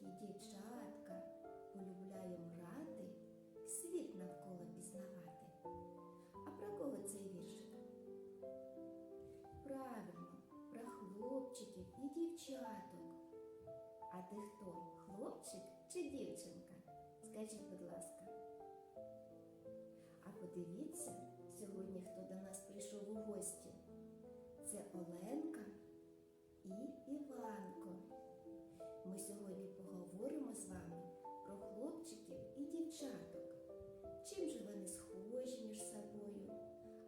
хлопчики і дівчатка полюбляємо грати, світ навколо пізнавати. А про кого цей віршик? Правильно, про хлопчиків і дівчаток. А ти хто? Хлопчик чи дівчинка? Скажіть, будь ласка. А подивіться, сьогодні хто до нас прийшов у гості. Це Оленка і Іванко. Ми сьогодні поговоримо з вами про хлопчиків і дівчаток. Чим же вони схожі між собою,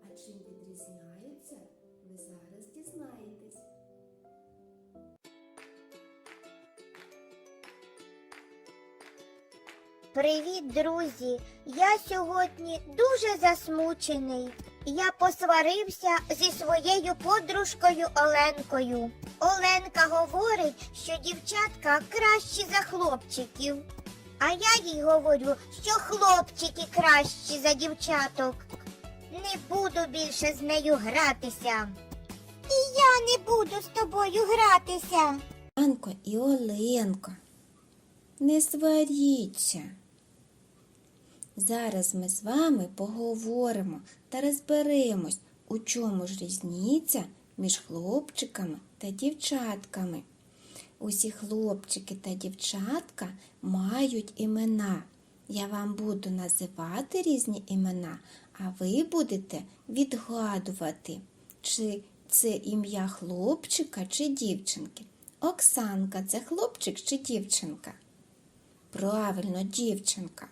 а чим відрізняються, ви зараз дізнаєтесь. Привіт, друзі! Я сьогодні дуже засмучений. Я посварився зі своєю подружкою Оленкою. Оленка говорить, що дівчатка кращі за хлопчиків. А я їй говорю, що хлопчики кращі за дівчаток. Не буду більше з нею гратися. І я не буду з тобою гратися. Іванко і Оленко, не сваріться. Зараз ми з вами поговоримо та розберемось, у чому ж різниця між хлопчиками та дівчатками. Усі хлопчики та дівчатка мають імена. Я вам буду називати різні імена, а ви будете відгадувати, чи це ім'я хлопчика чи дівчинки. Оксанка – це хлопчик чи дівчинка? Правильно, дівчинка.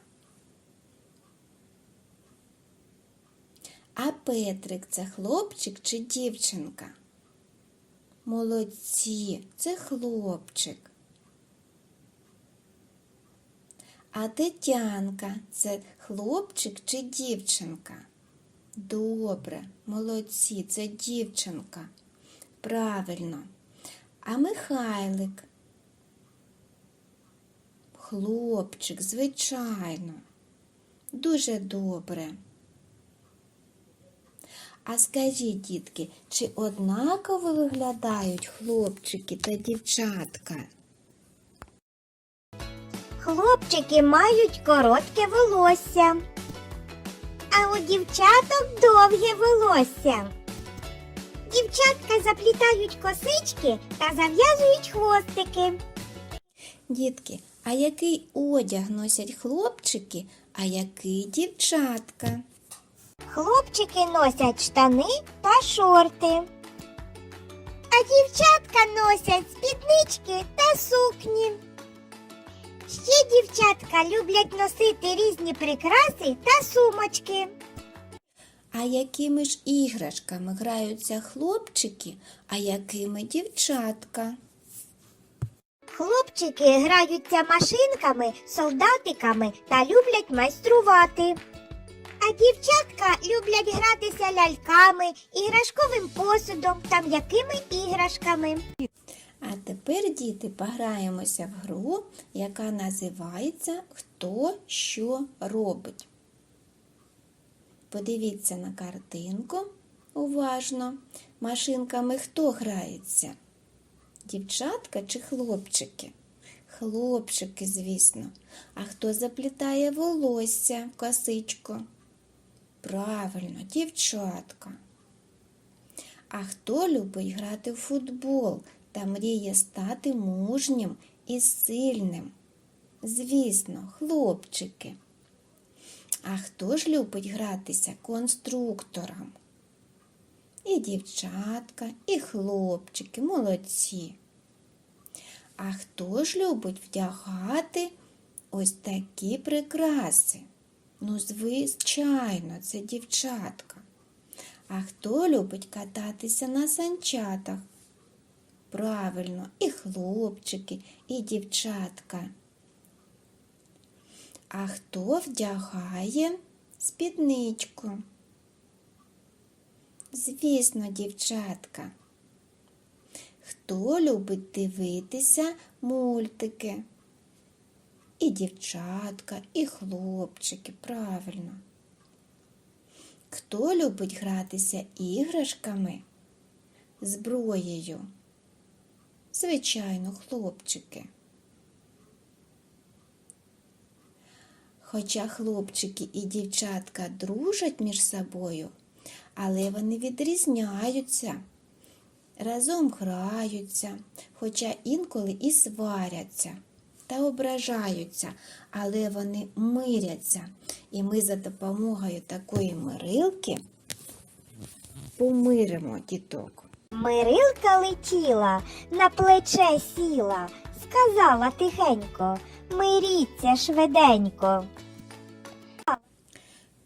А Петрик – це хлопчик чи дівчинка? Молодці, це хлопчик. А Тетянка – це хлопчик чи дівчинка? Добре, молодці, це дівчинка. Правильно. А Михайлик? Хлопчик, звичайно. Дуже добре. А скажіть, дітки, чи однаково виглядають хлопчики та дівчатка? Хлопчики мають коротке волосся, а у дівчаток довге волосся. Дівчатка заплітають косички та зав'язують хвостики. Дітки, а який одяг носять хлопчики, а який дівчатка? Хлопчики носять штани та шорти, а дівчатка носять спіднички та сукні. Ще дівчатка люблять носити різні прикраси та сумочки. А якими ж іграшками граються хлопчики, а якими дівчатка? Хлопчики граються машинками, солдатиками та люблять майструвати. А дівчатка люблять гратися ляльками, іграшковим посудом та м'якими іграшками. А тепер, діти, пограємося в гру, яка називається «Хто що робить?». Подивіться на картинку уважно. Машинками хто грається? Дівчатка чи хлопчики? Хлопчики, звісно. А хто заплітає волосся в косичку? Правильно, дівчатка. А хто любить грати в футбол та мріє стати мужнім і сильним? Звісно, хлопчики. А хто ж любить гратися конструктором? І дівчатка, і хлопчики, молодці. А хто ж любить вдягати ось такі прикраси? Ну, звичайно, це дівчатка. А хто любить кататися на санчатах? Правильно, і хлопчики, і дівчатка. А хто вдягає спідничку? Звісно, дівчатка. Хто любить дивитися мультики? І дівчатка, і хлопчики, правильно. Хто любить гратися іграшками, зброєю? Звичайно, хлопчики. Хоча хлопчики і дівчатка дружать між собою, але вони відрізняються. Разом граються, хоча інколи і сваряться та ображаються, але вони миряться. І ми за допомогою такої мирилки помиримо діток. Мирилка летіла, на плече сіла, сказала тихенько, миріться швиденько.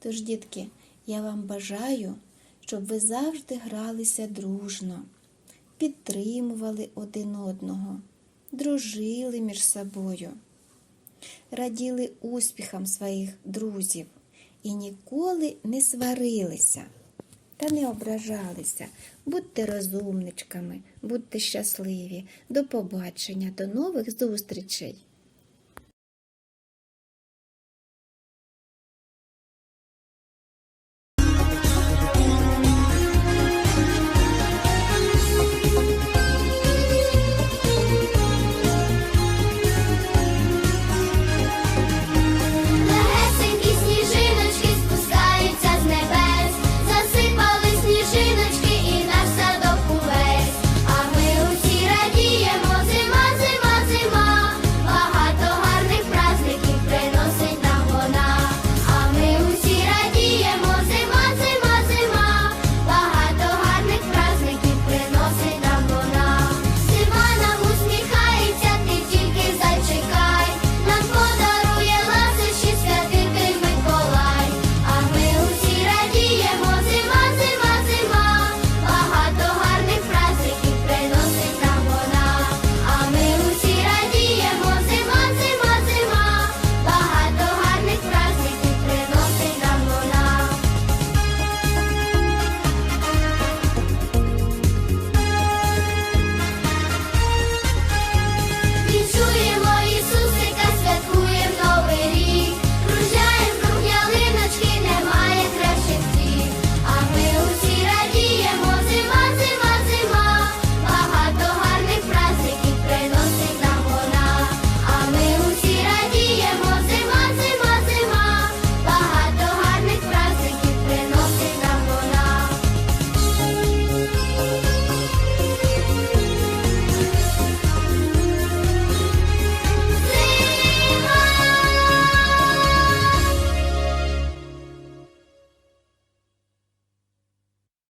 Тож, дітки, я вам бажаю, щоб ви завжди гралися дружно, підтримували один одного, дружили між собою, раділи успіхам своїх друзів і ніколи не сварилися та не ображалися. Будьте розумничками, будьте щасливі. До побачення, до нових зустрічей!